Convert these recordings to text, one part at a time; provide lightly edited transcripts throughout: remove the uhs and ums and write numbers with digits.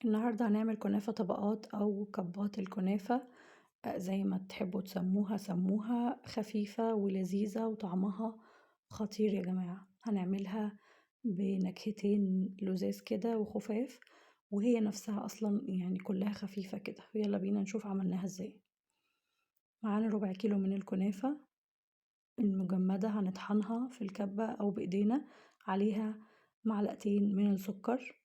النهاردة هنعمل كنافة طبقات أو كبات الكنافة زي ما تحبوا تسموها سموها، خفيفة ولذيذة وطعمها خطير يا جماعة. هنعملها بنكهتين لذاذ كده وخفاف، وهي نفسها أصلا يعني كلها خفيفة كده. يلا بينا نشوف عملناها ازاي. معانا 1/4 كيلو من الكنافة المجمدة، هنطحنها في الكبة أو بإيدينا، عليها 2 معلقة من السكر،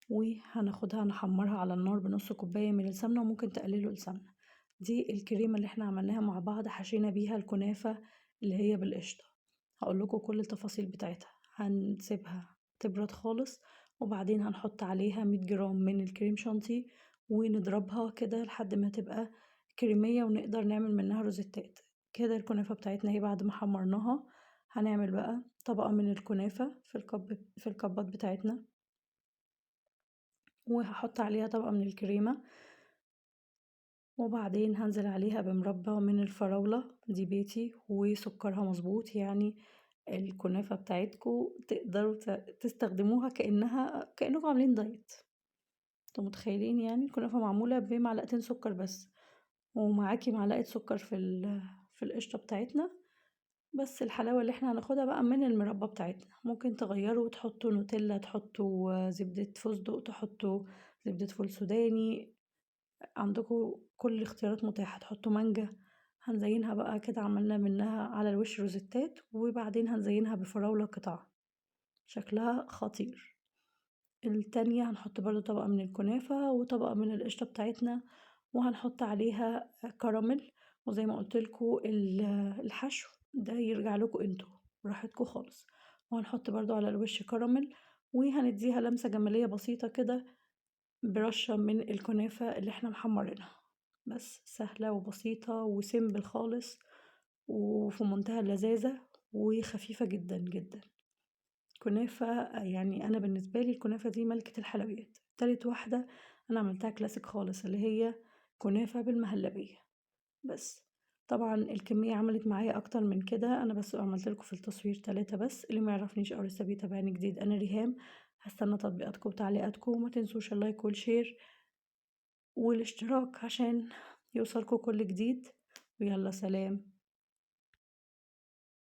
وهناخدها نحمرها على النار بنص كوباية من السمنة، وممكن تقللوا السمنة. دي الكريمة اللي احنا عملناها مع بعض، حشينا بيها الكنافة اللي هي بالقشطة. هقولكوا كل التفاصيل بتاعتها. هنسيبها تبرد خالص، وبعدين هنحط عليها 100 جرام من الكريم شانتيه، ونضربها كده لحد ما تبقى كريمية ونقدر نعمل منها روزيتات. كده الكنافة بتاعتنا اهي بعد ما حمرناها. هنعمل بقى طبقة من الكنافة في الكبات بتاعتنا، وهحط عليها طبقة من الكريمة، وبعدين هنزل عليها بمربى من الفراولة دي بيتي وسكرها مظبوط. يعني الكنافة بتاعتكو تقدروا تستخدموها كأنكم عاملين دايت. انتوا متخيلين يعني الكنافة معمولة ب2 معلقة سكر بس، ومعاكي معلقة سكر في القشطة بتاعتنا. بس الحلاوة اللي احنا هناخدها بقى من المربى بتاعتنا. ممكن تغيروا وتحطوا نوتيلا، تحطوا زبدة فستق، تحطوا زبدة فول سوداني، عندكم كل الاختيارات متاحة. تحطوا مانجا. هنزينها بقى كده، عملنا منها على الوش روزيتات، وبعدين هنزينها بفراولة قطع، شكلها خطير. التانية هنحط برضو طبقة من الكنافة وطبقة من القشطة بتاعتنا، وهنحط عليها كراميل. وزي ما قلتلكوا الحشو ده يرجع لكم انتوا براحتكم خالص. وهنحط برضو على الوش كراميل، وهنديها لمسة جمالية بسيطة كده برشة من الكنافة اللي احنا محمرينها. بس سهلة وبسيطة وسيمبل خالص، وفي منتهى اللذاذة، وخفيفة جدا جدا. كنافة يعني أنا بالنسبة لي الكنافة دي ملكة الحلويات. تالت واحدة أنا عملتها كلاسيك خالص، اللي هي كنافة بالمهلبية. بس طبعا الكمية عملت معايا أكتر من كده، أنا بس عملت لكم في التصوير 3 بس. اللي ما يعرفنيش أو لسه بيتابعني جديد، أنا ريهام. هستنى تطبيقاتكم وتعليقاتكم، وما تنسوش اللايك والشير والاشتراك عشان يوصلكوا كل جديد. ويلا سلام.